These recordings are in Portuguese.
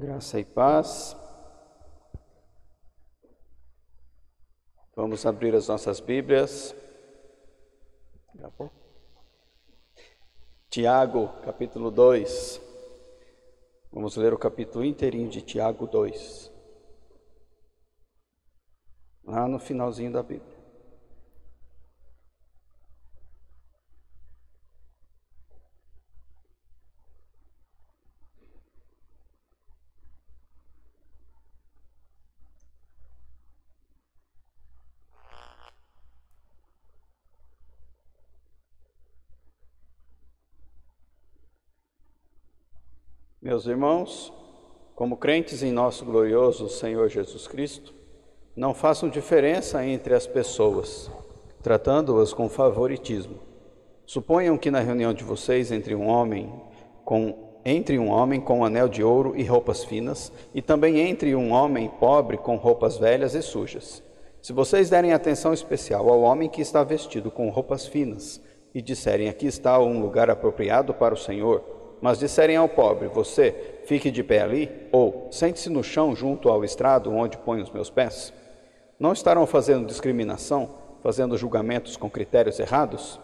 Graça e paz. Vamos abrir as nossas Bíblias. Tiago, capítulo 2. Vamos ler o capítulo inteirinho de Tiago 2. Lá no finalzinho da Bíblia. Meus irmãos, como crentes em nosso glorioso Senhor Jesus Cristo, não façam diferença entre as pessoas, tratando-as com favoritismo. Suponham que na reunião de vocês entre um homem com um anel de ouro e roupas finas, e também entre um homem pobre com roupas velhas e sujas. Se vocês derem atenção especial ao homem que está vestido com roupas finas, e disserem: aqui está um lugar apropriado para o Senhor, mas disserem ao pobre: você, fique de pé ali, ou sente-se no chão junto ao estrado onde ponho os meus pés, não estarão fazendo discriminação, fazendo julgamentos com critérios errados?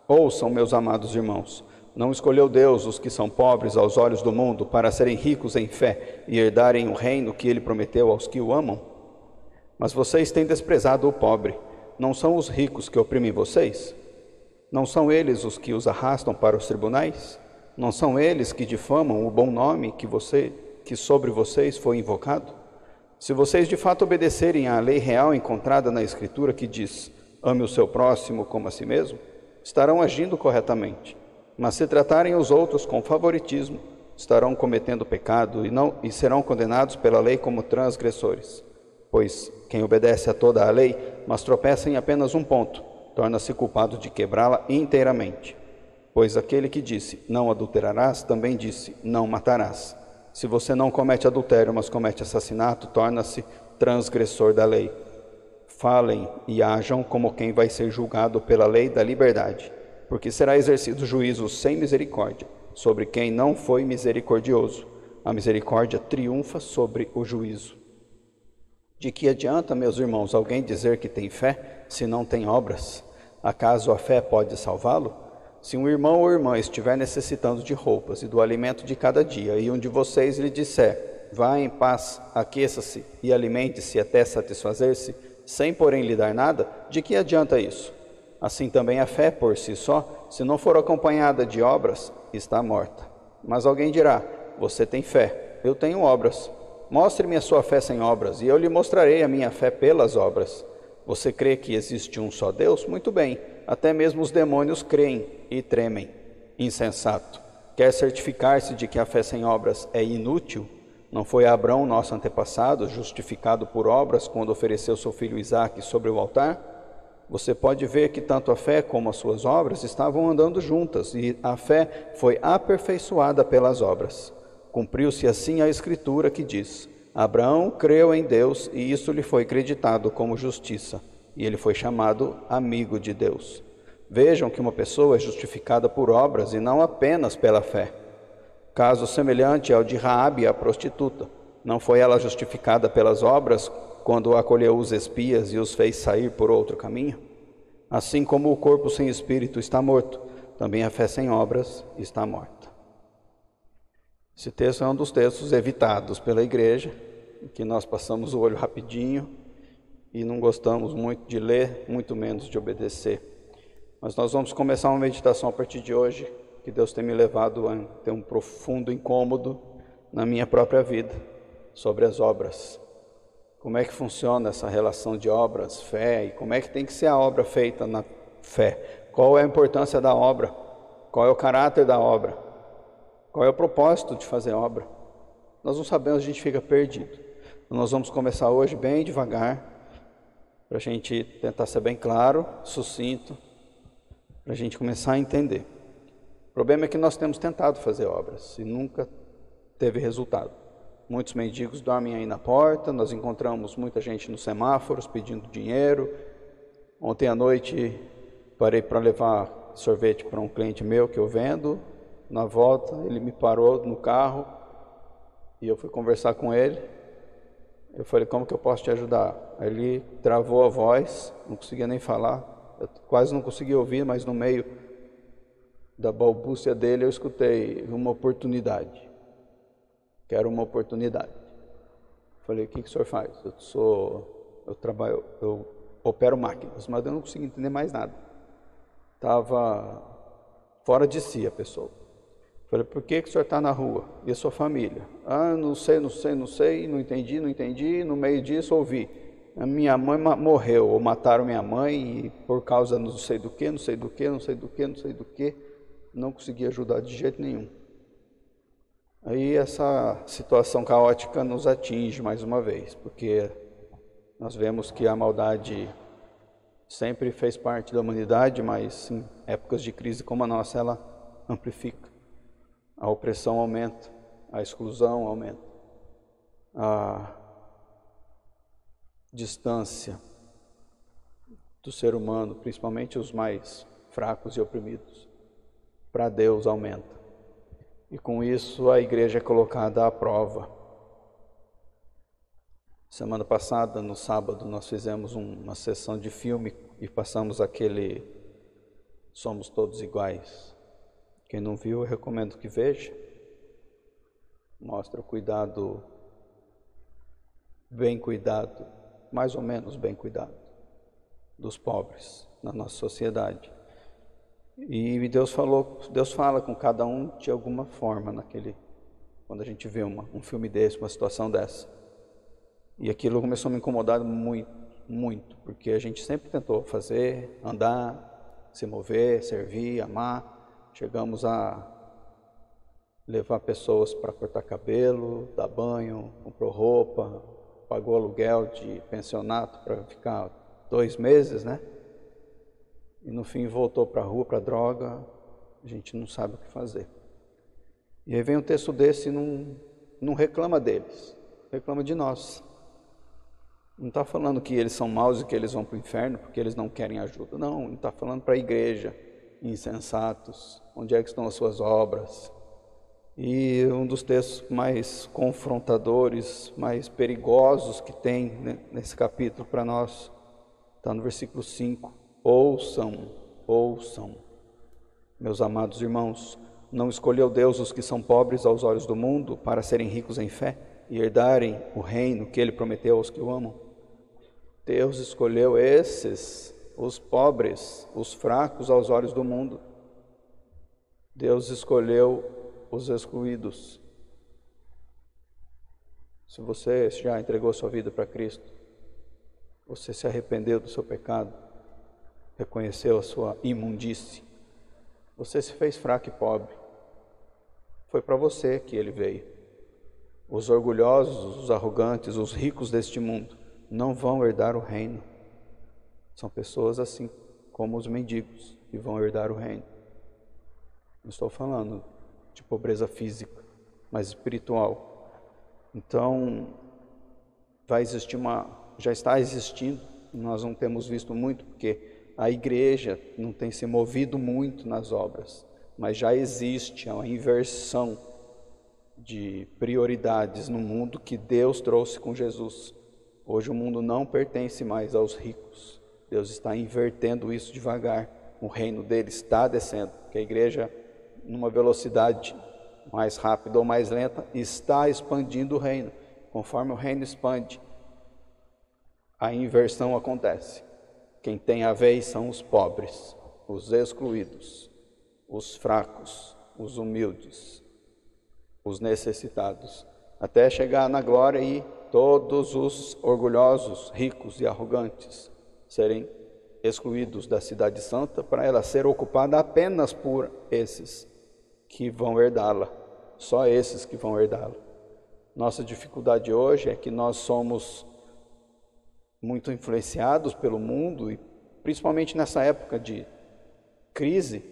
Ouçam, meus amados irmãos, não escolheu Deus os que são pobres aos olhos do mundo para serem ricos em fé e herdarem o reino que Ele prometeu aos que o amam? Mas vocês têm desprezado o pobre. Não são os ricos que oprimem vocês? Não são eles os que os arrastam para os tribunais? Não são eles que difamam o bom nome que sobre vocês foi invocado? Se vocês de fato obedecerem à lei real encontrada na Escritura que diz: ame o seu próximo como a si mesmo, estarão agindo corretamente. Mas se tratarem os outros com favoritismo, estarão cometendo pecado e serão condenados pela lei como transgressores. Pois quem obedece a toda a lei, mas tropeça em apenas um ponto, torna-se culpado de quebrá-la inteiramente. Pois aquele que disse: não adulterarás, também disse: não matarás. Se você não comete adultério, mas comete assassinato, torna-se transgressor da lei. Falem e ajam como quem vai ser julgado pela lei da liberdade, porque será exercido juízo sem misericórdia sobre quem não foi misericordioso. A misericórdia triunfa sobre o juízo. De que adianta, meus irmãos, alguém dizer que tem fé, se não tem obras? Acaso a fé pode salvá-lo? Se um irmão ou irmã estiver necessitando de roupas e do alimento de cada dia, e um de vocês lhe disser: vá em paz, aqueça-se e alimente-se até satisfazer-se, sem porém lhe dar nada, de que adianta isso? Assim também a fé por si só, se não for acompanhada de obras, está morta. Mas alguém dirá: você tem fé, eu tenho obras. Mostre-me a sua fé sem obras, e eu lhe mostrarei a minha fé pelas obras. Você crê que existe um só Deus? Muito bem, até mesmo os demônios creem e tremem. Insensato, quer certificar-se de que a fé sem obras é inútil? Não foi Abraão, nosso antepassado, justificado por obras quando ofereceu seu filho Isaque sobre o altar? Você pode ver que tanto a fé como as suas obras estavam andando juntas, e a fé foi aperfeiçoada pelas obras. Cumpriu-se assim a Escritura que diz: Abraão creu em Deus e isso lhe foi creditado como justiça, e ele foi chamado amigo de Deus. Vejam que uma pessoa é justificada por obras e não apenas pela fé. Caso semelhante ao de Raabe, a prostituta. Não foi ela justificada pelas obras quando acolheu os espias e os fez sair por outro caminho? Assim como o corpo sem espírito está morto, também a fé sem obras está morta. Esse texto é um dos textos evitados pela igreja, que nós passamos o olho rapidinho e não gostamos muito de ler, muito menos de obedecer. Mas nós vamos começar uma meditação a partir de hoje, que Deus tem me levado a ter um profundo incômodo na minha própria vida, sobre as obras. Como é que funciona essa relação de obras, fé, e como é que tem que ser a obra feita na fé? Qual é a importância da obra? Qual é o caráter da obra? Qual é o propósito de fazer obra? Nós não sabemos, a gente fica perdido. Então, nós vamos começar hoje bem devagar, para a gente tentar ser bem claro, sucinto, para a gente começar a entender. O problema é que nós temos tentado fazer obras e nunca teve resultado. Muitos mendigos dormem aí na porta, nós encontramos muita gente nos semáforos pedindo dinheiro. Ontem à noite parei para levar sorvete para um cliente meu que eu vendo. Na volta ele me parou no carro E eu fui conversar com ele. Eu falei, como que eu posso te ajudar? Aí ele travou a voz, não conseguia nem falar. Eu quase não conseguia ouvir, mas no meio da balbúcia dele eu escutei uma oportunidade. Quero uma oportunidade. Falei, o que o senhor faz? Eu trabalho, eu opero máquinas, mas eu não consigo entender mais nada. Estava fora de si a pessoa. Falei, por que o senhor está na rua? E a sua família? Ah, não sei, não entendi. No meio disso ouvi. A minha mãe morreu, ou mataram minha mãe, e por causa não sei do que, não consegui ajudar de jeito nenhum. Aí essa situação caótica nos atinge mais uma vez, porque nós vemos que a maldade sempre fez parte da humanidade, mas em épocas de crise como a nossa, ela amplifica. A opressão aumenta, a exclusão aumenta, a distância do ser humano, principalmente os mais fracos e oprimidos, para Deus aumenta. E com isso a igreja é colocada à prova. Semana passada, no sábado, nós fizemos uma sessão de filme e passamos aquele Somos Todos Iguais. Quem não viu, eu recomendo que veja. Mostra o cuidado, bem cuidado, mais ou menos bem cuidado, dos pobres na nossa sociedade. E Deus fala com cada um de alguma forma quando a gente vê um filme desse, uma situação dessa. E aquilo começou a me incomodar muito, muito, porque a gente sempre tentou fazer, andar, se mover, servir, amar. Chegamos a levar pessoas para cortar cabelo, dar banho, comprou roupa, pagou aluguel de pensionato para ficar 2 meses, né? E no fim voltou para a rua, para a droga, a gente não sabe o que fazer. E aí vem um texto desse e não reclama deles, reclama de nós. Não está falando que eles são maus e que eles vão para o inferno porque eles não querem ajuda. Não, está falando para a igreja, insensatos, onde é que estão as suas obras? E um dos textos mais confrontadores, mais perigosos que tem, né, nesse capítulo para nós, está no versículo 5. Ouçam, meus amados irmãos, não escolheu Deus os que são pobres aos olhos do mundo para serem ricos em fé e herdarem o reino que Ele prometeu aos que o amam? Deus escolheu esses, os pobres, os fracos aos olhos do mundo. Deus escolheu os excluídos. Se você já entregou sua vida para Cristo, você se arrependeu do seu pecado, reconheceu a sua imundície, você se fez fraco e pobre, foi para você que Ele veio. Os orgulhosos, os arrogantes, os ricos deste mundo não vão herdar o reino. São pessoas assim como os mendigos que vão herdar o reino. Não estou falando de pobreza física, mas espiritual. Então, já está existindo, nós não temos visto muito, porque a igreja não tem se movido muito nas obras, mas já existe uma inversão de prioridades no mundo que Deus trouxe com Jesus. Hoje o mundo não pertence mais aos ricos. Deus está invertendo isso devagar. O reino dele está descendo, porque a igreja, numa velocidade mais rápida ou mais lenta, está expandindo o reino. Conforme o reino expande, a inversão acontece. Quem tem a vez são os pobres, os excluídos, os fracos, os humildes, os necessitados, até chegar na glória e todos os orgulhosos, ricos e arrogantes serem excluídos da cidade santa, para ela ser ocupada apenas por esses que vão herdá-la, só esses que vão herdá-la. Nossa dificuldade hoje é que nós somos muito influenciados pelo mundo, e principalmente nessa época de crise,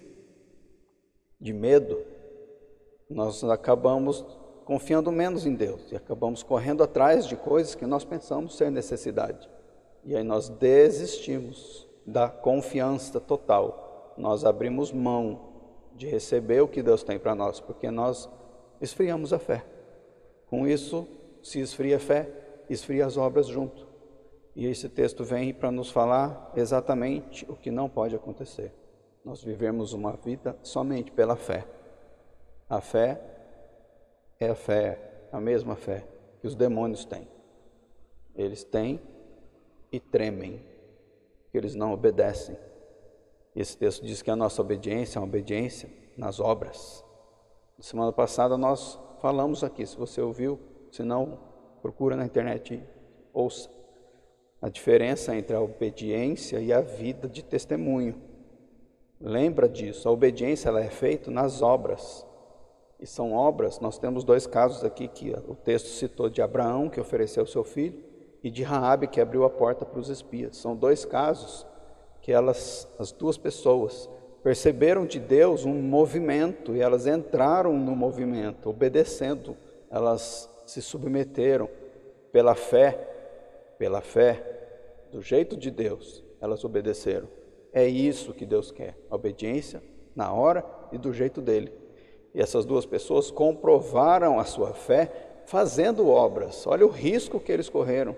de medo, nós acabamos confiando menos em Deus e acabamos correndo atrás de coisas que nós pensamos ser necessidade. E aí nós desistimos da confiança total. Nós abrimos mão de receber o que Deus tem para nós, porque nós esfriamos a fé. Com isso, se esfria a fé, esfria as obras junto. E esse texto vem para nos falar exatamente o que não pode acontecer. Nós vivemos uma vida somente pela fé. A fé é a mesma fé que os demônios têm. Eles têm e tremem, que eles não obedecem. Esse texto diz que a nossa obediência é uma obediência nas obras. Na semana passada nós falamos aqui, se você ouviu, se não, procura na internet e ouça. A diferença entre a obediência e a vida de testemunho. Lembra disso, a obediência ela é feita nas obras. E são obras, nós temos dois casos aqui que o texto citou de Abraão, que ofereceu seu filho, e de Raabe, que abriu a porta para os espias. São dois casos que as duas pessoas perceberam de Deus um movimento e elas entraram no movimento, obedecendo, elas se submeteram pela fé, do jeito de Deus, elas obedeceram. É isso que Deus quer, a obediência na hora e do jeito dele. E essas duas pessoas comprovaram a sua fé fazendo obras. Olha o risco que eles correram.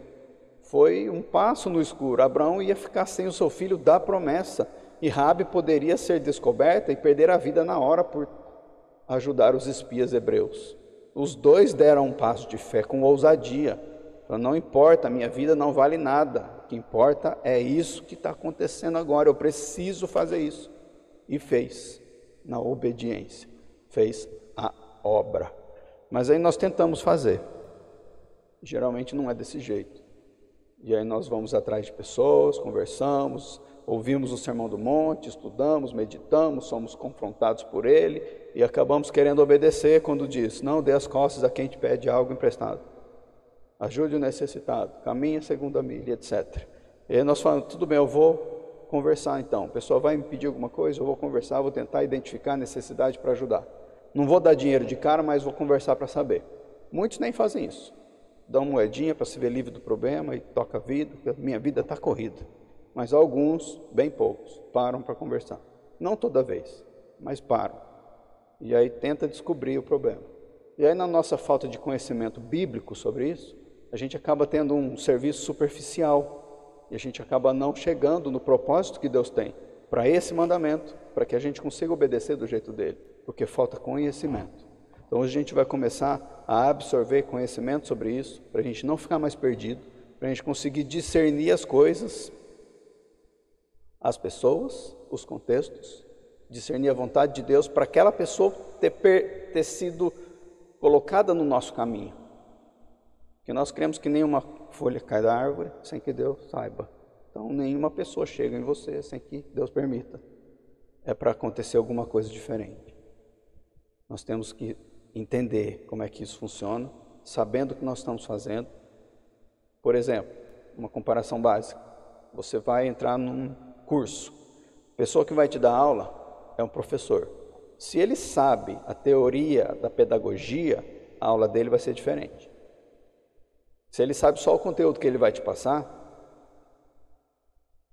Foi um passo no escuro. Abraão ia ficar sem o seu filho da promessa. E Raabe poderia ser descoberta e perder a vida na hora por ajudar os espias hebreus. Os dois deram um passo de fé com ousadia. Não importa, a minha vida não vale nada. O que importa é isso que está acontecendo agora. Eu preciso fazer isso. E fez, na obediência. Fez a obra. Mas aí nós tentamos fazer. Geralmente não é desse jeito. E aí nós vamos atrás de pessoas, conversamos, ouvimos o Sermão do Monte, estudamos, meditamos, somos confrontados por ele e acabamos querendo obedecer quando diz: não dê as costas a quem te pede algo emprestado. Ajude o necessitado, caminhe a segunda milha, etc. E aí nós falamos: tudo bem, eu vou conversar então. A pessoa vai me pedir alguma coisa, eu vou conversar, vou tentar identificar a necessidade para ajudar. Não vou dar dinheiro de cara, mas vou conversar para saber. Muitos nem fazem isso. Dão moedinha para se ver livre do problema e toca a vida, porque a minha vida está corrida. Mas alguns, bem poucos, param para conversar. Não toda vez, mas param. E aí tenta descobrir o problema. E aí na nossa falta de conhecimento bíblico sobre isso, a gente acaba tendo um serviço superficial. E a gente acaba não chegando no propósito que Deus tem para esse mandamento, para que a gente consiga obedecer do jeito dele, porque falta conhecimento. Então hoje a gente vai começar a absorver conhecimento sobre isso, para a gente não ficar mais perdido, para a gente conseguir discernir as coisas, as pessoas, os contextos, discernir a vontade de Deus para aquela pessoa ter sido colocada no nosso caminho. Porque nós cremos que nenhuma folha cai da árvore sem que Deus saiba. Então nenhuma pessoa chega em você sem que Deus permita. É para acontecer alguma coisa diferente. Nós temos que entender como é que isso funciona, sabendo o que nós estamos fazendo. Por exemplo, uma comparação básica. Você vai entrar num curso. A pessoa que vai te dar aula é um professor. Se ele sabe a teoria da pedagogia, a aula dele vai ser diferente. Se ele sabe só o conteúdo que ele vai te passar,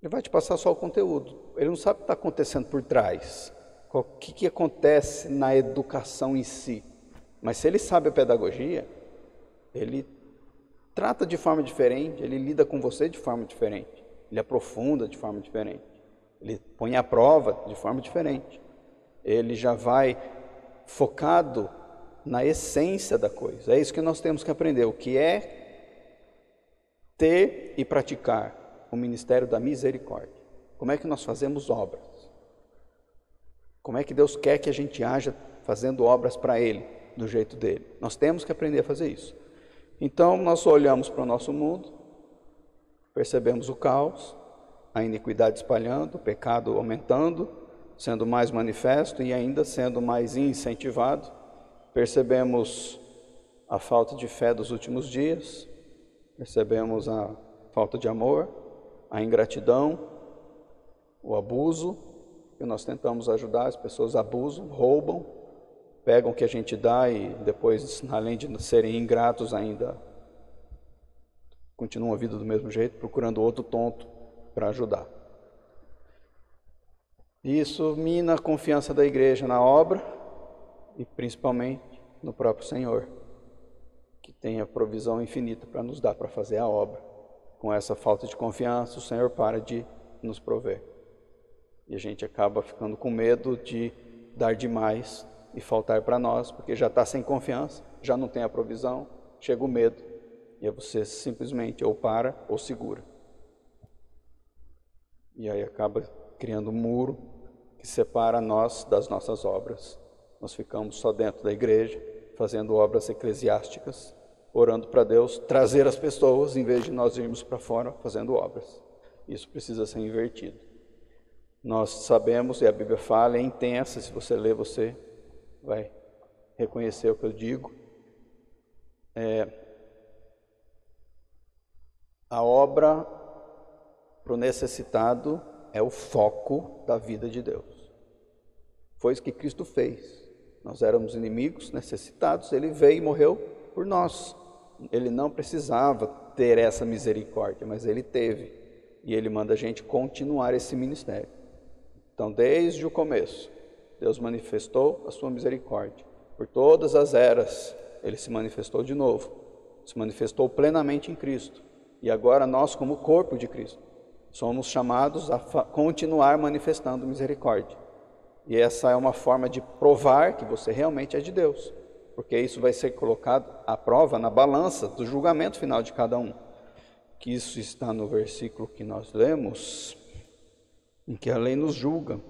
ele vai te passar só o conteúdo. Ele não sabe o que está acontecendo por trás. O que acontece na educação em si. Mas se ele sabe a pedagogia, ele trata de forma diferente, ele lida com você de forma diferente, ele aprofunda de forma diferente, ele põe à prova de forma diferente, ele já vai focado na essência da coisa. É isso que nós temos que aprender, o que é ter e praticar o ministério da misericórdia. Como é que nós fazemos obras? Como é que Deus quer que a gente haja fazendo obras para Ele, do jeito dele? Nós temos que aprender a fazer isso. Então, nós olhamos para o nosso mundo, percebemos o caos, a iniquidade espalhando, o pecado aumentando, sendo mais manifesto e ainda sendo mais incentivado. Percebemos a falta de fé dos últimos dias, percebemos a falta de amor, a ingratidão, o abuso, que nós tentamos ajudar, as pessoas abusam, roubam, pegam o que a gente dá e depois, além de serem ingratos ainda, continuam a vida do mesmo jeito, procurando outro tonto para ajudar. Isso mina a confiança da igreja na obra e principalmente no próprio Senhor, que tenha provisão infinita para nos dar para fazer a obra. Com essa falta de confiança, o Senhor para de nos prover. E a gente acaba ficando com medo de dar demais e faltar para nós, porque já está sem confiança, já não tem a provisão, chega o medo, e aí você simplesmente ou para ou segura. E aí acaba criando um muro que separa nós das nossas obras. Nós ficamos só dentro da igreja, fazendo obras eclesiásticas, orando para Deus trazer as pessoas, em vez de nós irmos para fora fazendo obras. Isso precisa ser invertido. Nós sabemos, e a Bíblia fala, é intensa, se você ler, você vai reconhecer o que eu digo. A obra para o necessitado é o foco da vida de Deus. Foi isso que Cristo fez. Nós éramos inimigos, necessitados, Ele veio e morreu por nós. Ele não precisava ter essa misericórdia, mas Ele teve. E Ele manda a gente continuar esse ministério. Então, desde o começo, Deus manifestou a sua misericórdia. Por todas as eras, Ele se manifestou de novo. Se manifestou plenamente em Cristo. E agora nós, como corpo de Cristo, somos chamados a continuar manifestando misericórdia. E essa é uma forma de provar que você realmente é de Deus. Porque isso vai ser colocado à prova na balança do julgamento final de cada um. Que isso está no versículo que nós lemos, em que a lei nos julga.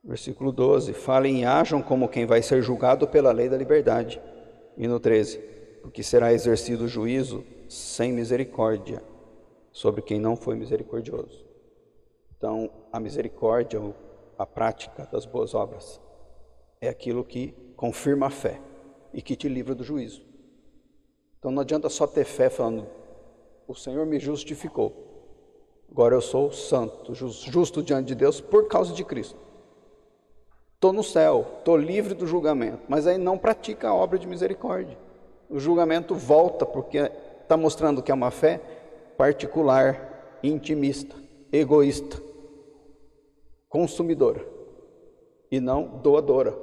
Versículo 12, falem e ajam como quem vai ser julgado pela lei da liberdade. E no 13, porque será exercido o juízo sem misericórdia sobre quem não foi misericordioso. Então, a misericórdia, a prática das boas obras, é aquilo que confirma a fé e que te livra do juízo. Então não adianta só ter fé falando, o Senhor me justificou, agora eu sou santo, justo diante de Deus por causa de Cristo. Estou no céu, estou livre do julgamento, mas aí não pratica a obra de misericórdia. O julgamento volta porque está mostrando que é uma fé particular, intimista, egoísta, consumidora e não doadora.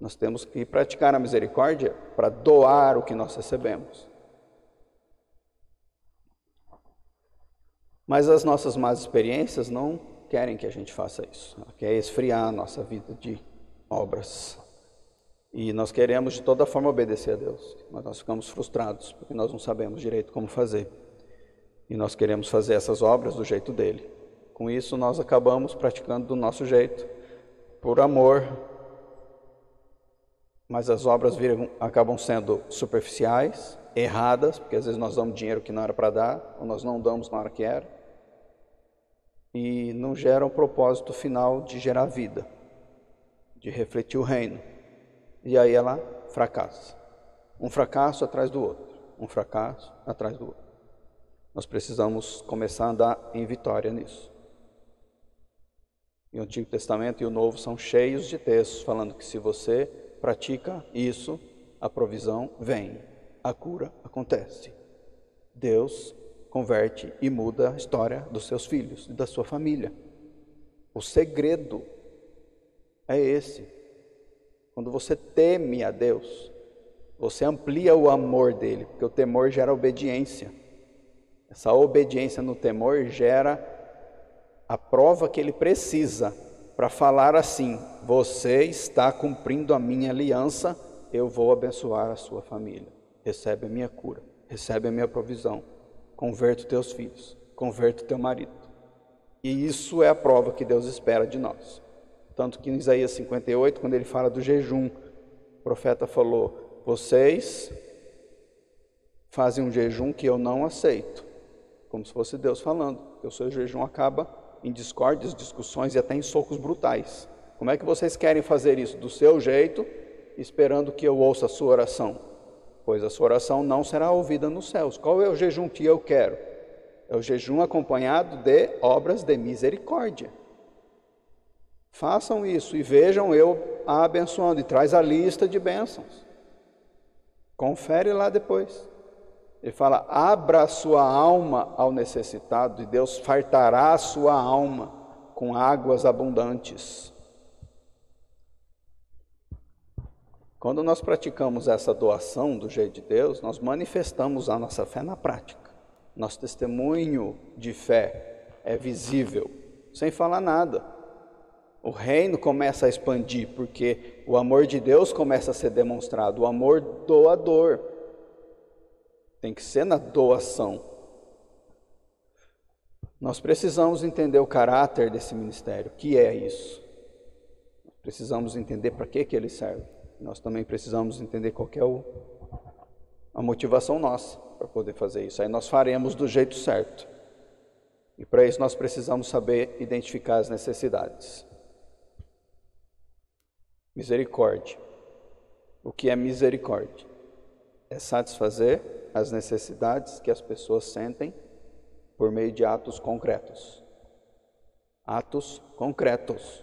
Nós temos que praticar a misericórdia para doar o que nós recebemos. Mas as nossas más experiências não querem que a gente faça isso. Ela quer esfriar a nossa vida de obras. E nós queremos de toda forma obedecer a Deus, mas nós ficamos frustrados porque nós não sabemos direito como fazer. E nós queremos fazer essas obras do jeito dele. Com isso nós acabamos praticando do nosso jeito, por amor, mas as obras acabam sendo superficiais, erradas, porque às vezes nós damos dinheiro que não era para dar, ou nós não damos na hora que era, e não geram o propósito final de gerar vida, de refletir o reino. E aí ela fracassa. Um fracasso atrás do outro, um fracasso atrás do outro. Nós precisamos começar a andar em vitória nisso. E o Antigo Testamento e o Novo são cheios de textos falando que se você pratica isso, a provisão vem, a cura acontece. Deus converte e muda a história dos seus filhos e da sua família. O segredo é esse. Quando você teme a Deus, você amplia o amor dele, porque o temor gera obediência. Essa obediência no temor gera a prova que ele precisa para falar assim: você está cumprindo a minha aliança, eu vou abençoar a sua família. Recebe a minha cura, recebe a minha provisão. Converta os teus filhos, converta o teu marido. E isso é a prova que Deus espera de nós. Tanto que em Isaías 58, quando ele fala do jejum, o profeta falou: vocês fazem um jejum que eu não aceito. Como se fosse Deus falando, que o seu jejum acaba em discórdias, discussões e até em socos brutais. Como é que vocês querem fazer isso? Do seu jeito, esperando que eu ouça a sua oração? Pois a sua oração não será ouvida nos céus. Qual é o jejum que eu quero? É o jejum acompanhado de obras de misericórdia. Façam isso e vejam eu a abençoando. E traz a lista de bênçãos. Confere lá depois. Ele fala, abra a sua alma ao necessitado e Deus fartará a sua alma com águas abundantes. Quando nós praticamos essa doação do jeito de Deus, nós manifestamos a nossa fé na prática. Nosso testemunho de fé é visível, sem falar nada. O reino começa a expandir, porque o amor de Deus começa a ser demonstrado, o amor doador. Tem que ser na doação. Nós precisamos entender o caráter desse ministério, o que é isso. Precisamos entender para que ele serve. Nós também precisamos entender qual que é a motivação nossa para poder fazer isso. Aí nós faremos do jeito certo. E para isso nós precisamos saber identificar as necessidades. Misericórdia. O que é misericórdia? É satisfazer as necessidades que as pessoas sentem por meio de atos concretos. Atos concretos.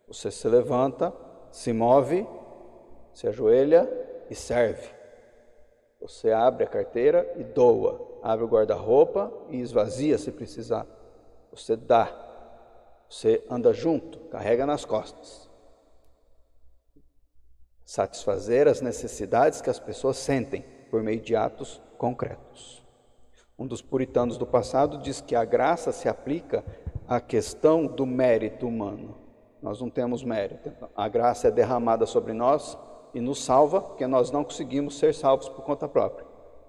Você se levanta, se move, se ajoelha e serve. Você abre a carteira e doa. Abre o guarda-roupa e esvazia se precisar. Você dá. Você anda junto, carrega nas costas. Satisfazer as necessidades que as pessoas sentem por meio de atos concretos. Um dos puritanos do passado diz que a graça se aplica à questão do mérito humano. Nós não temos mérito. A graça é derramada sobre nós e nos salva, porque nós não conseguimos ser salvos por conta própria.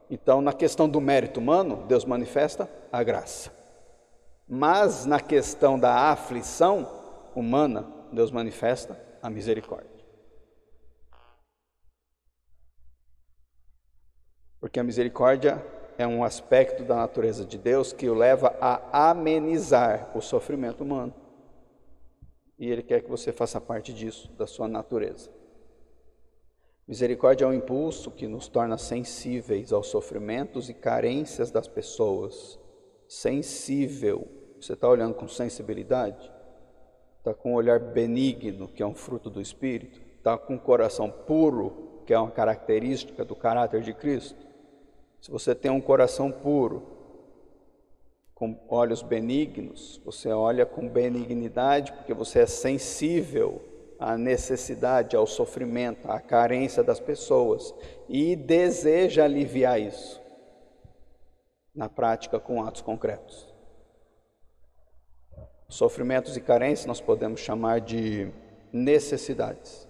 Então, na questão do mérito humano, Deus manifesta a graça. Mas na questão da aflição humana, Deus manifesta a misericórdia. Porque a misericórdia é um aspecto da natureza de Deus que o leva a amenizar o sofrimento humano. E Ele quer que você faça parte disso, da sua natureza. Misericórdia é um impulso que nos torna sensíveis aos sofrimentos e carências das pessoas. Sensível. Você está olhando com sensibilidade? Está com um olhar benigno, que é um fruto do Espírito? Está com um coração puro, que é uma característica do caráter de Cristo? Se você tem um coração puro, com olhos benignos, você olha com benignidade, porque você é sensível à necessidade, ao sofrimento, à carência das pessoas e deseja aliviar isso na prática com atos concretos. Sofrimentos e carências nós podemos chamar de necessidades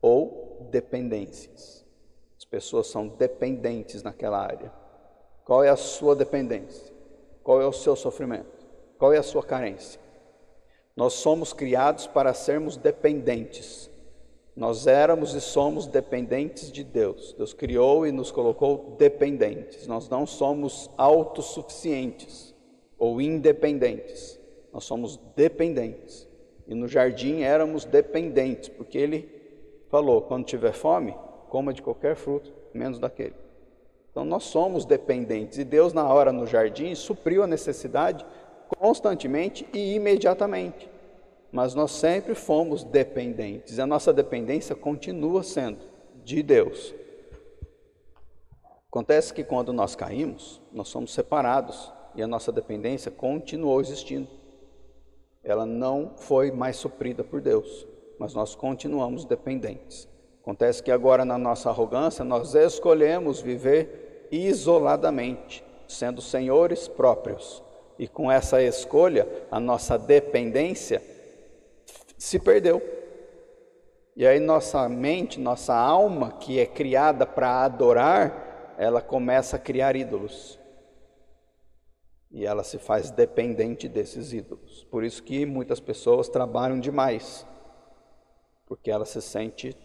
ou dependências. As pessoas são dependentes naquela área. Qual é a sua dependência? Qual é o seu sofrimento? Qual é a sua carência? Nós somos criados para sermos dependentes. Nós éramos e somos dependentes de Deus. Deus criou e nos colocou dependentes. Nós não somos autossuficientes ou independentes. Nós somos dependentes. E no jardim éramos dependentes, porque Ele falou, quando tiver fome, coma de qualquer fruto, menos daquele. Então nós somos dependentes. E Deus, na hora no jardim, supriu a necessidade constantemente e imediatamente. Mas nós sempre fomos dependentes. A nossa dependência continua sendo de Deus. Acontece que quando nós caímos, nós somos separados e a nossa dependência continuou existindo. Ela não foi mais suprida por Deus, mas nós continuamos dependentes. Acontece que agora, na nossa arrogância, nós escolhemos viver isoladamente, sendo senhores próprios. E com essa escolha, a nossa dependência se perdeu. E aí nossa mente, nossa alma, que é criada para adorar, ela começa a criar ídolos. E ela se faz dependente desses ídolos. Por isso que muitas pessoas trabalham demais, porque ela se sente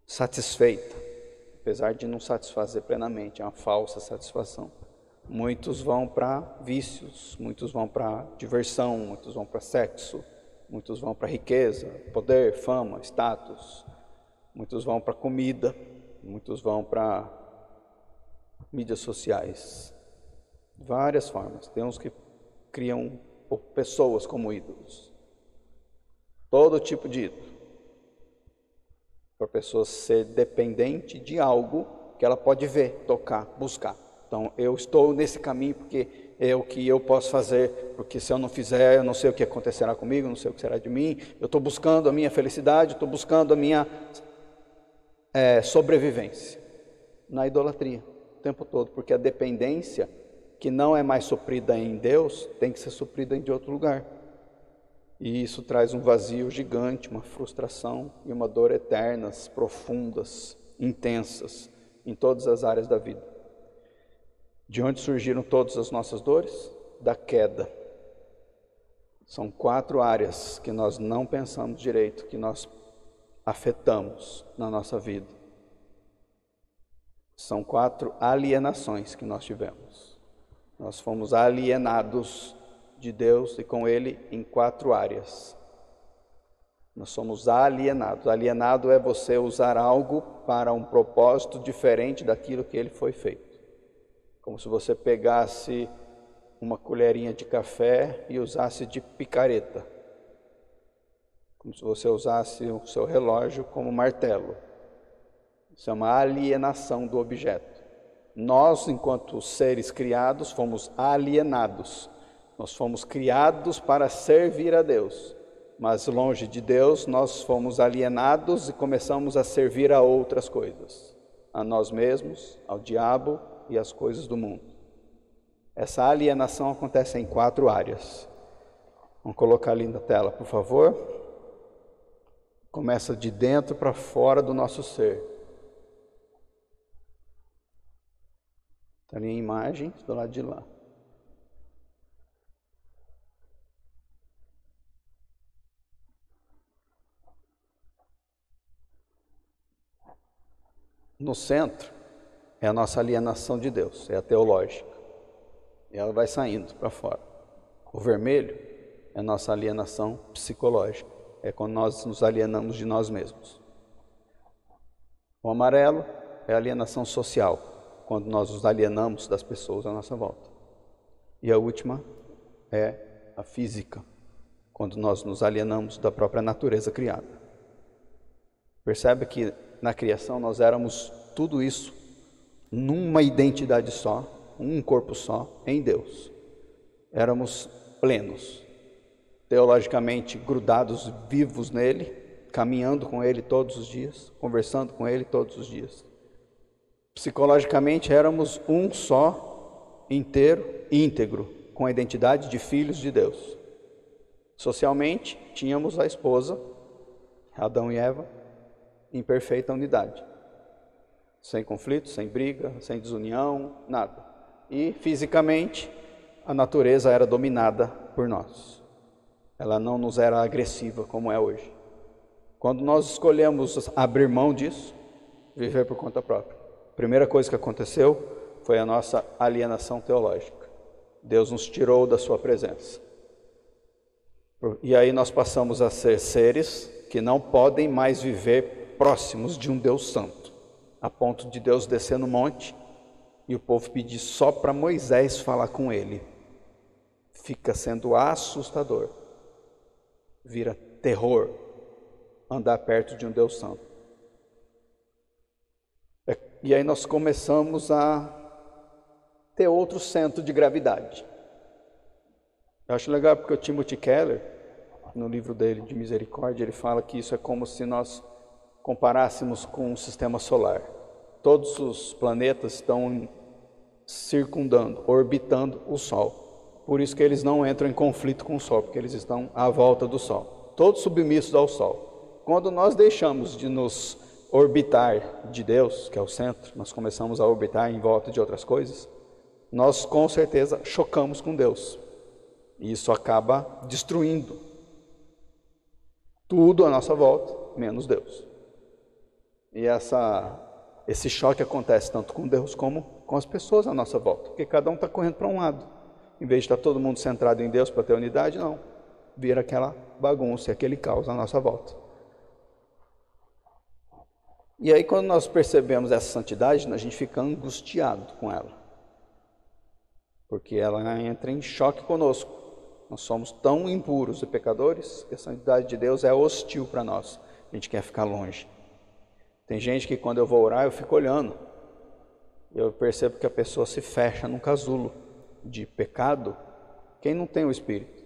satisfeita, apesar de não satisfazer plenamente, é uma falsa satisfação. Muitos vão para vícios, muitos vão para diversão, muitos vão para sexo, muitos vão para riqueza, poder, fama, status, muitos vão para comida, muitos vão para mídias sociais, várias formas. Tem uns que criam pessoas como ídolos, todo tipo de ídolo, para a pessoa ser dependente de algo que ela pode ver, tocar, buscar. Então, eu estou nesse caminho porque é o que eu posso fazer, porque se eu não fizer, eu não sei o que acontecerá comigo, não sei o que será de mim. Eu estou buscando a minha felicidade, estou buscando a minha sobrevivência na idolatria o tempo todo, porque a dependência que não é mais suprida em Deus tem que ser suprida de outro lugar. E isso traz um vazio gigante, uma frustração e uma dor eternas, profundas, intensas, em todas as áreas da vida. De onde surgiram todas as nossas dores? Da queda. São 4 áreas que nós não pensamos direito, que nós afetamos na nossa vida. São 4 alienações que nós tivemos. Nós fomos alienados de Deus e com Ele em 4 áreas. Nós somos alienados. Alienado é você usar algo para um propósito diferente daquilo que ele foi feito. Como se você pegasse uma colherinha de café e usasse de picareta. Como se você usasse o seu relógio como martelo. Isso é uma alienação do objeto. Nós, enquanto seres criados, fomos alienados. Nós fomos criados para servir a Deus. Mas longe de Deus, nós fomos alienados e começamos a servir a outras coisas. A nós mesmos, ao diabo e às coisas do mundo. Essa alienação acontece em 4 áreas. Vamos colocar ali na tela, por favor. Começa de dentro para fora do nosso ser. Está ali a imagem do lado de lá. No centro é a nossa alienação de Deus, é a teológica. E ela vai saindo para fora. O vermelho é a nossa alienação psicológica, é quando nós nos alienamos de nós mesmos. O amarelo é a alienação social, quando nós nos alienamos das pessoas à nossa volta. E a última é a física, quando nós nos alienamos da própria natureza criada. Percebe que na criação nós éramos tudo isso numa identidade só, um corpo só, em Deus. Éramos plenos, teologicamente grudados, vivos nele, caminhando com ele todos os dias, conversando com ele todos os dias. Psicologicamente éramos um só, inteiro, íntegro, com a identidade de filhos de Deus. Socialmente, tínhamos a esposa, Adão e Eva, em perfeita unidade. Sem conflito, sem briga, sem desunião, nada. E fisicamente, a natureza era dominada por nós. Ela não nos era agressiva como é hoje. Quando nós escolhemos abrir mão disso, viver por conta própria, a primeira coisa que aconteceu foi a nossa alienação teológica. Deus nos tirou da sua presença. E aí nós passamos a ser seres que não podem mais viver próximos de um Deus santo, a ponto de Deus descer no monte e o povo pedir só para Moisés falar com ele. Fica sendo assustador, vira terror andar perto de um Deus santo. E aí nós começamos a ter outro centro de gravidade. Eu acho legal porque o Timothy Keller, no livro dele de Misericórdia, ele fala que isso é como se nós comparássemos com um sistema solar. Todos os planetas estão circundando, orbitando o Sol. Por isso que eles não entram em conflito com o Sol, porque eles estão à volta do Sol, todos submissos ao Sol. Quando nós deixamos de nos orbitar de Deus, que é o centro, nós começamos a orbitar em volta de outras coisas, nós com certeza chocamos com Deus. E isso acaba destruindo tudo à nossa volta, menos Deus. E esse choque acontece tanto com Deus como com as pessoas à nossa volta, porque cada um está correndo para um lado. Em vez de estar todo mundo centrado em Deus para ter unidade, não. Vira aquela bagunça, aquele caos à nossa volta. E aí quando nós percebemos essa santidade, a gente fica angustiado com ela. Porque ela entra em choque conosco. Nós somos tão impuros e pecadores que a santidade de Deus é hostil para nós. A gente quer ficar longe. Tem gente que quando eu vou orar, eu fico olhando Eu percebo que a pessoa se fecha num casulo de pecado. Quem não tem o Espírito,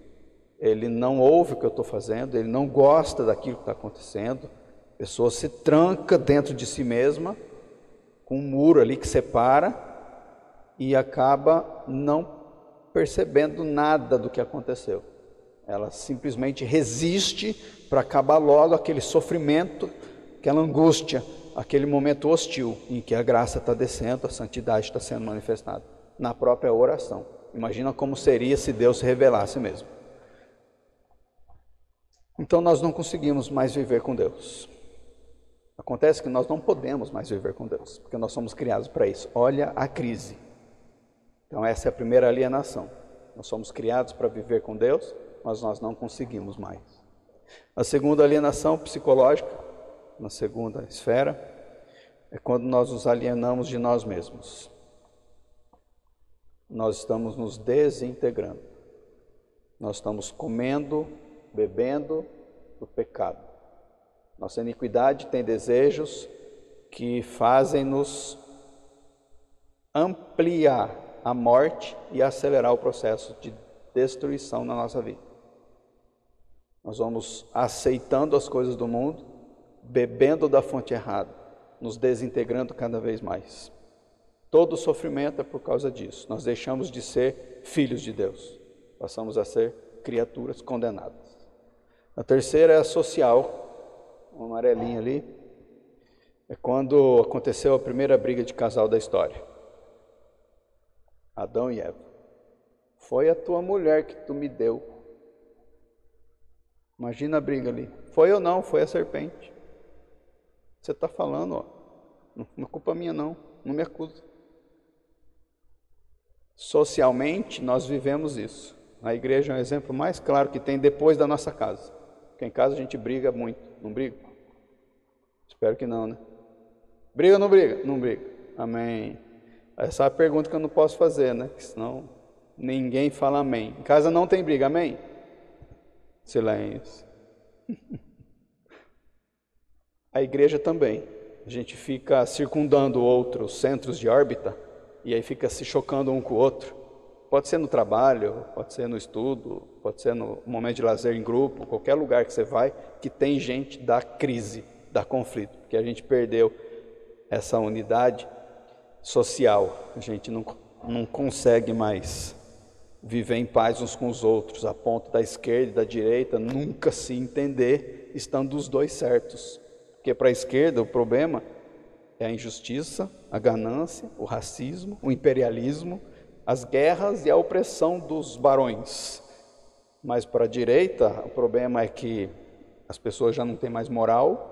ele não ouve o que eu estou fazendo, ele não gosta daquilo que está acontecendo. A pessoa se tranca dentro de si mesma, com um muro ali que separa, e acaba não percebendo nada do que aconteceu. Ela simplesmente resiste para acabar logo aquele sofrimento, aquela angústia, aquele momento hostil em que a graça está descendo, a santidade está sendo manifestada na própria oração. Imagina como seria se Deus se revelasse mesmo. Então nós não conseguimos mais viver com Deus. Acontece que nós não podemos mais viver com Deus, porque nós somos criados para isso. Olha a crise. Então essa é a primeira alienação. Nós somos criados para viver com Deus, mas nós não conseguimos mais. A segunda alienação psicológica, na segunda esfera, é quando nós nos alienamos de nós mesmos. Nós estamos nos desintegrando. Nós estamos comendo, bebendo do pecado. Nossa iniquidade tem desejos que fazem-nos ampliar a morte e acelerar o processo de destruição na nossa vida. Nós vamos aceitando as coisas do mundo, bebendo da fonte errada, nos desintegrando cada vez mais. Todo o sofrimento é por causa disso. Nós deixamos de ser filhos de Deus, passamos a ser criaturas condenadas. A terceira é a social, uma amarelinha ali, é quando aconteceu a primeira briga de casal da história. Adão e Eva. Foi a tua mulher que tu me deu. Imagina a briga ali. Foi ou não? Foi a serpente. Você está falando, ó. Não é culpa minha não. Não me acusa. Socialmente, nós vivemos isso. A igreja é um exemplo mais claro que tem depois da nossa casa. Porque em casa a gente briga muito. Não briga? Espero que não, né? Briga ou não briga? Não briga. Amém. Essa é a pergunta que eu não posso fazer, né? Porque senão ninguém fala amém. Em casa não tem briga, amém? Silêncio. A igreja também. A gente fica circundando outros centros de órbita e aí fica se chocando um com o outro. Pode ser no trabalho, pode ser no estudo, pode ser no momento de lazer em grupo, qualquer lugar que você vai, que tem gente da crise, da conflito, porque a gente perdeu essa unidade social. A gente não consegue mais viver em paz uns com os outros, a ponto da esquerda e da direita nunca se entender estando os dois certos. Porque para a esquerda o problema é a injustiça, a ganância, o racismo, o imperialismo, as guerras e a opressão dos barões. Mas para a direita o problema é que as pessoas já não têm mais moral,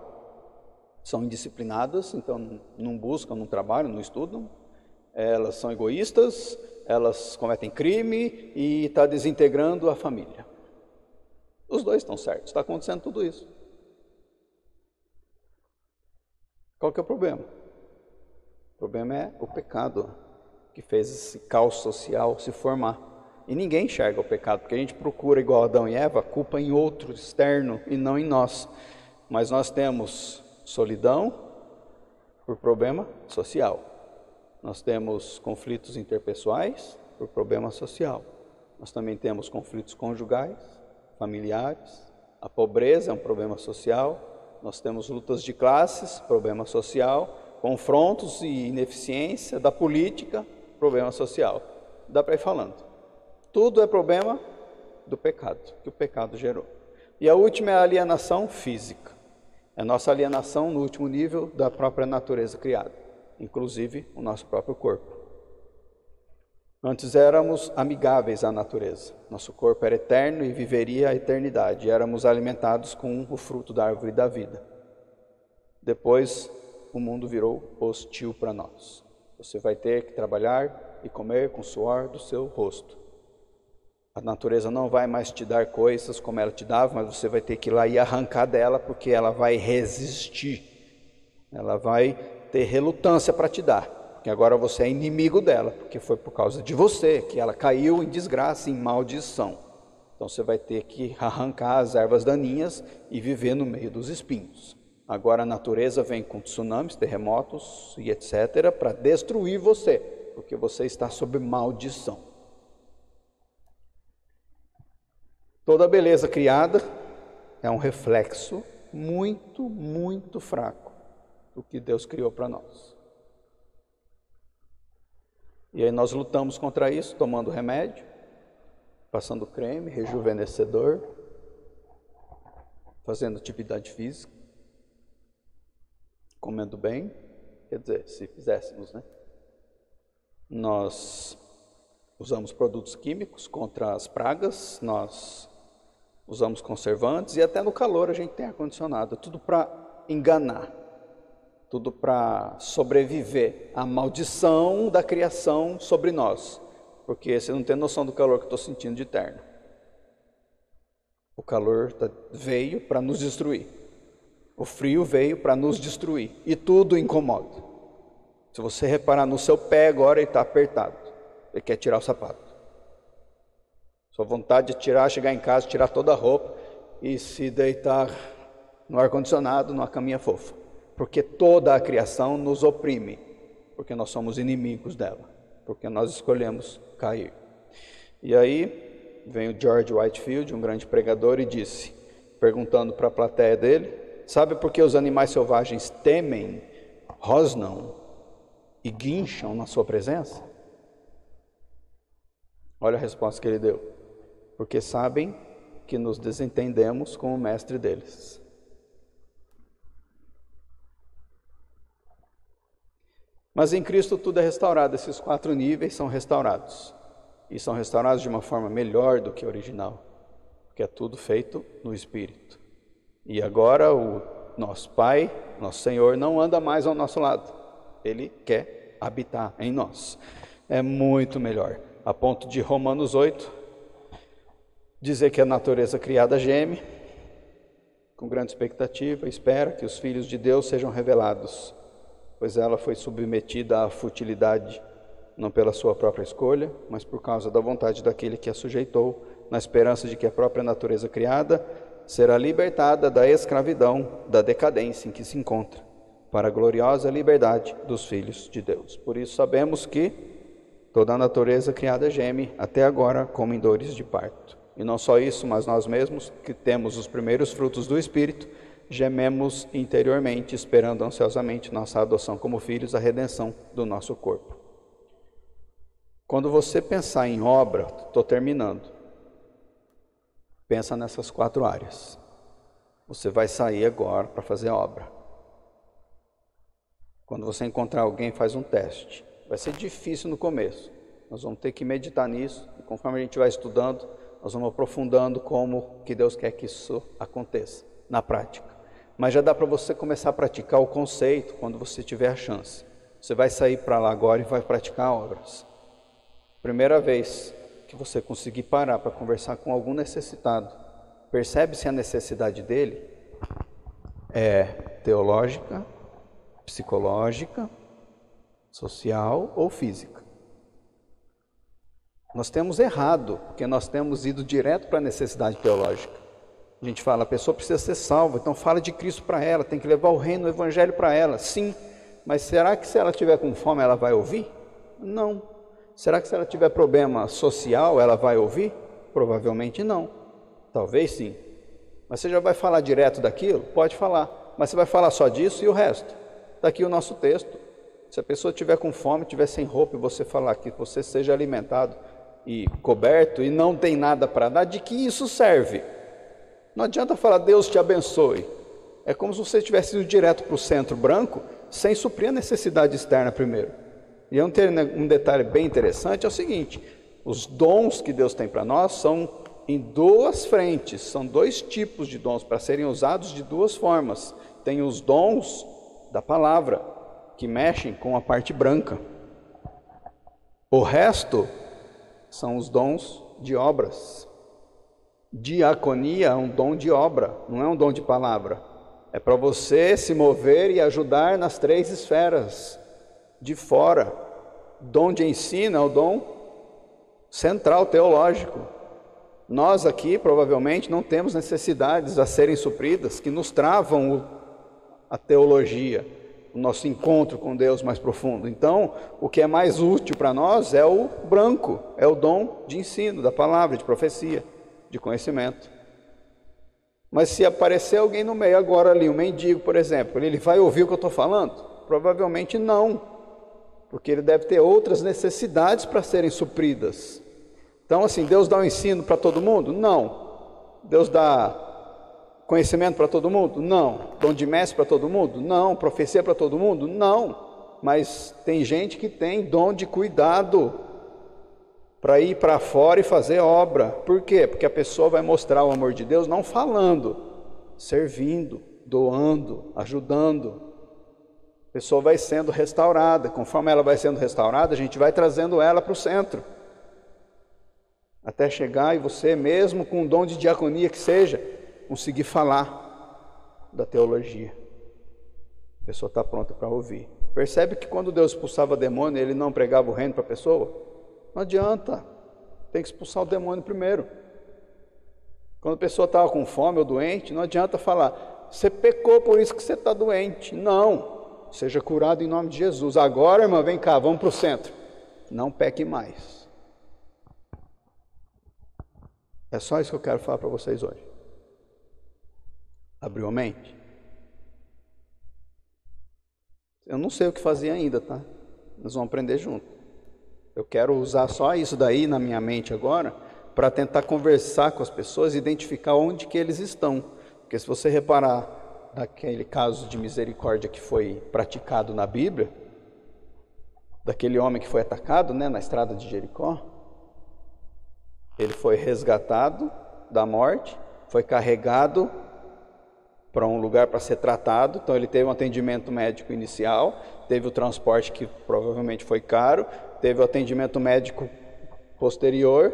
são indisciplinadas, então não buscam, não trabalham, não estudam, elas são egoístas, elas cometem crime e está desintegrando a família. Os dois estão certos, está acontecendo tudo isso. Qual que é o problema? O problema é o pecado que fez esse caos social se formar. E ninguém enxerga o pecado, porque a gente procura, igual Adão e Eva, a culpa em outro externo e não em nós. Mas nós temos solidão por problema social. Nós temos conflitos interpessoais por problema social. Nós também temos conflitos conjugais, familiares. A pobreza é um problema social. Nós temos lutas de classes, problema social. Confrontos e ineficiência da política, problema social. Dá para ir falando. Tudo é problema do pecado, que o pecado gerou. E a última é a alienação física. É a nossa alienação no último nível da própria natureza criada, inclusive o nosso próprio corpo. Antes éramos amigáveis à natureza. Nosso corpo era eterno e viveria a eternidade. Éramos alimentados com o fruto da árvore da vida. Depois, o mundo virou hostil para nós. Você vai ter que trabalhar e comer com o suor do seu rosto. A natureza não vai mais te dar coisas como ela te dava, mas você vai ter que ir lá e arrancar dela, porque ela vai resistir. Ela vai ter relutância para te dar, porque agora você é inimigo dela, porque foi por causa de você que ela caiu em desgraça, em maldição. Então você vai ter que arrancar as ervas daninhas e viver no meio dos espinhos. Agora a natureza vem com tsunamis, terremotos e etc. para destruir você, porque você está sob maldição. Toda a beleza criada é um reflexo muito, muito fraco do que Deus criou para nós. E aí nós lutamos contra isso, tomando remédio, passando creme, rejuvenescedor, fazendo atividade física, comendo bem, quer dizer, se fizéssemos, né? Nós usamos produtos químicos contra as pragas, nós usamos conservantes e até no calor a gente tem ar-condicionado, tudo para enganar, tudo para sobreviver à maldição da criação sobre nós, porque você não tem noção do calor que eu estou sentindo de terno. O calor veio para nos destruir. O frio veio para nos destruir e tudo incomoda. Se você reparar no seu pé agora, ele está apertado. Ele quer tirar o sapato. Sua vontade de tirar, chegar em casa, tirar toda a roupa e se deitar no ar-condicionado, numa caminha fofa. Porque toda a criação nos oprime, porque nós somos inimigos dela, porque nós escolhemos cair. E aí vem o George Whitefield, um grande pregador, e disse, perguntando para a plateia dele: sabe por que os animais selvagens temem, rosnam e guincham na sua presença? Olha a resposta que ele deu: porque sabem que nos desentendemos com o mestre deles. Mas em Cristo tudo é restaurado, esses 4 níveis são restaurados. E são restaurados de uma forma melhor do que a original, porque é tudo feito no Espírito. E agora o nosso Pai, nosso Senhor, não anda mais ao nosso lado. Ele quer habitar em nós. É muito melhor. A ponto de Romanos 8, dizer que a natureza criada geme, com grande expectativa, espera que os filhos de Deus sejam revelados, pois ela foi submetida à futilidade, não pela sua própria escolha, mas por causa da vontade daquele que a sujeitou, na esperança de que a própria natureza criada será libertada da escravidão, da decadência em que se encontra, para a gloriosa liberdade dos filhos de Deus. Por isso sabemos que toda a natureza criada geme, até agora, como em dores de parto. E não só isso, mas nós mesmos, que temos os primeiros frutos do Espírito, gememos interiormente, esperando ansiosamente nossa adoção como filhos, a redenção do nosso corpo. Quando você pensar em obra, estou terminando, pensa nessas 4 áreas. Você vai sair agora para fazer a obra. Quando você encontrar alguém, faz um teste. Vai ser difícil no começo. Nós vamos ter que meditar nisso. E conforme a gente vai estudando, nós vamos aprofundando como que Deus quer que isso aconteça na prática. Mas já dá para você começar a praticar o conceito quando você tiver a chance. Você vai sair para lá agora e vai praticar obras. Primeira vez que você conseguir parar para conversar com algum necessitado, percebe se a necessidade dele é teológica, psicológica, social ou física. Nós temos errado, porque nós temos ido direto para a necessidade teológica. A gente fala, a pessoa precisa ser salva, então fala de Cristo para ela, tem que levar o reino, o evangelho para ela. Sim, mas será que se ela tiver com fome ela vai ouvir? Não. Será que se ela tiver problema social ela vai ouvir? Provavelmente não. Talvez sim. Mas você já vai falar direto daquilo? Pode falar. Mas você vai falar só disso e o resto? Está aqui o nosso texto. Se a pessoa estiver com fome, estiver sem roupa e você falar que você seja alimentado e coberto e não tem nada para dar, de que isso serve? Não adianta falar Deus te abençoe. É como se você tivesse ido direto para o centro branco sem suprir a necessidade externa primeiro. E um detalhe bem interessante é o seguinte: os dons que Deus tem para nós são em 2 frentes, são 2 tipos de dons para serem usados de 2 formas. Tem os dons da palavra, que mexem com a parte branca. O resto são os dons de obras. Diaconia é um dom de obra, não é um dom de palavra. É para você se mover e ajudar nas 3 esferas de fora. Dom de ensino é o dom central teológico. Nós aqui provavelmente não temos necessidades a serem supridas que nos travam a teologia, o nosso encontro com Deus mais profundo. Então, o que é mais útil para nós é o branco, é o dom de ensino, da palavra, de profecia, de conhecimento. Mas se aparecer alguém no meio agora ali, um mendigo, por exemplo, ele vai ouvir o que eu estou falando? Provavelmente não, porque ele deve ter outras necessidades para serem supridas. Então, assim, Deus dá um ensino para todo mundo? Não. Deus dá conhecimento para todo mundo? Não. Dom de mestre para todo mundo? Não. Profecia para todo mundo? Não. Mas tem gente que tem dom de cuidado para ir para fora e fazer obra. Por quê? Porque a pessoa vai mostrar o amor de Deus não falando, servindo, doando, ajudando. A pessoa vai sendo restaurada. Conforme ela vai sendo restaurada, a gente vai trazendo ela para o centro. Até chegar e você, mesmo com um dom de diaconia que seja, conseguir falar da teologia. A pessoa está pronta para ouvir. Percebe que quando Deus expulsava demônio, Ele não pregava o reino para a pessoa? Não adianta, tem que expulsar o demônio primeiro. Quando a pessoa estava com fome ou doente, não adianta falar, você pecou, por isso que você está doente. Não, seja curado em nome de Jesus. Agora, irmã, vem cá, vamos para o centro. Não peque mais. É só isso que eu quero falar para vocês hoje. Abriu a mente? Eu não sei o que fazer ainda, tá? Nós vamos aprender junto. Eu quero usar só isso daí na minha mente agora, para tentar conversar com as pessoas e identificar onde que eles estão. Porque se você reparar naquele caso de misericórdia que foi praticado na Bíblia, daquele homem que foi atacado, né, na estrada de Jericó, ele foi resgatado da morte, foi carregado para um lugar para ser tratado. Então ele teve um atendimento médico inicial, teve o transporte que provavelmente foi caro, teve o atendimento médico posterior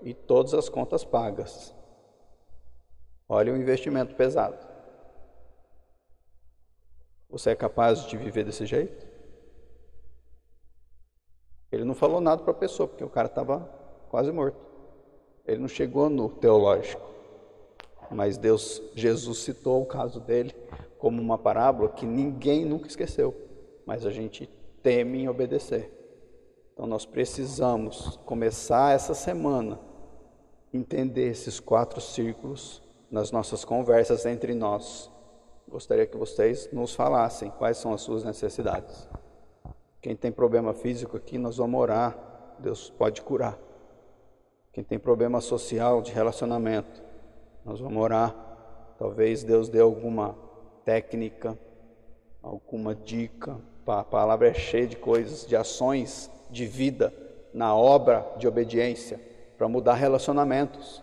e todas as contas pagas. Olha o investimento pesado. Você é capaz de viver desse jeito? Ele não falou nada para a pessoa, porque o cara estava quase morto. Ele não chegou no teológico. Mas Jesus citou o caso dele como uma parábola que ninguém nunca esqueceu. Mas a gente teme em obedecer. Então nós precisamos começar essa semana a entender esses 4 círculos nas nossas conversas entre nós. Gostaria que vocês nos falassem quais são as suas necessidades. Quem tem problema físico aqui, nós vamos orar. Deus pode curar. Quem tem problema social, de relacionamento, nós vamos orar. Talvez Deus dê alguma técnica, alguma dica. A palavra é cheia de coisas, de ações de vida na obra de obediência para mudar relacionamentos.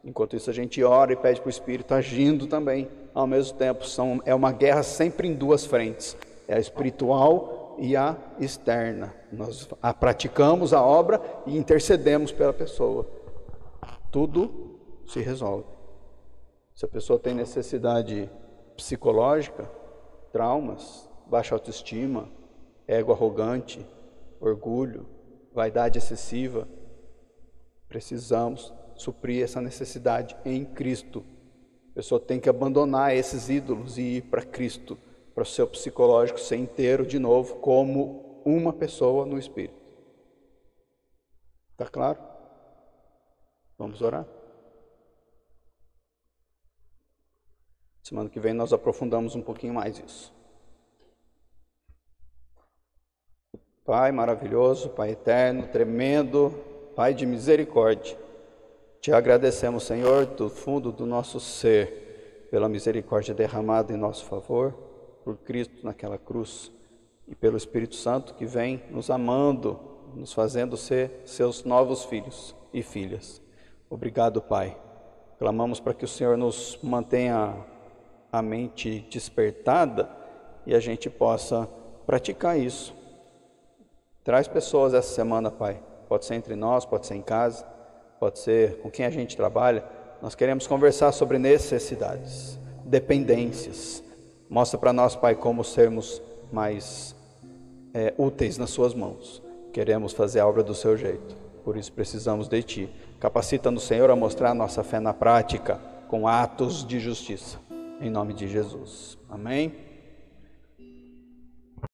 Enquanto isso a gente ora e pede para o Espírito agindo também. Ao mesmo tempo é uma guerra sempre em 2 frentes. É a espiritual e a externa. Nós praticamos a obra e intercedemos pela pessoa. Tudo se resolve. Se a pessoa tem necessidade psicológica, traumas, baixa autoestima, ego arrogante, orgulho, vaidade excessiva, precisamos suprir essa necessidade em Cristo. A pessoa tem que abandonar esses ídolos e ir para Cristo, para o seu psicológico ser inteiro de novo, como uma pessoa no Espírito. Está claro? Vamos orar? Semana que vem nós aprofundamos um pouquinho mais isso. Pai maravilhoso, Pai eterno, tremendo, Pai de misericórdia, te agradecemos, Senhor, do fundo do nosso ser, pela misericórdia derramada em nosso favor, por Cristo naquela cruz, e pelo Espírito Santo que vem nos amando, nos fazendo ser seus novos filhos e filhas. Obrigado, Pai. Clamamos para que o Senhor nos mantenha a mente despertada e a gente possa praticar isso. Traz pessoas essa semana, Pai. Pode ser entre nós, pode ser em casa, pode ser com quem a gente trabalha. Nós queremos conversar sobre necessidades, dependências. Mostra para nós, Pai, como sermos mais úteis nas suas mãos. Queremos fazer a obra do seu jeito, por isso precisamos de Ti. Capacita-nos, Senhor, a mostrar a nossa fé na prática, com atos de justiça. Em nome de Jesus. Amém?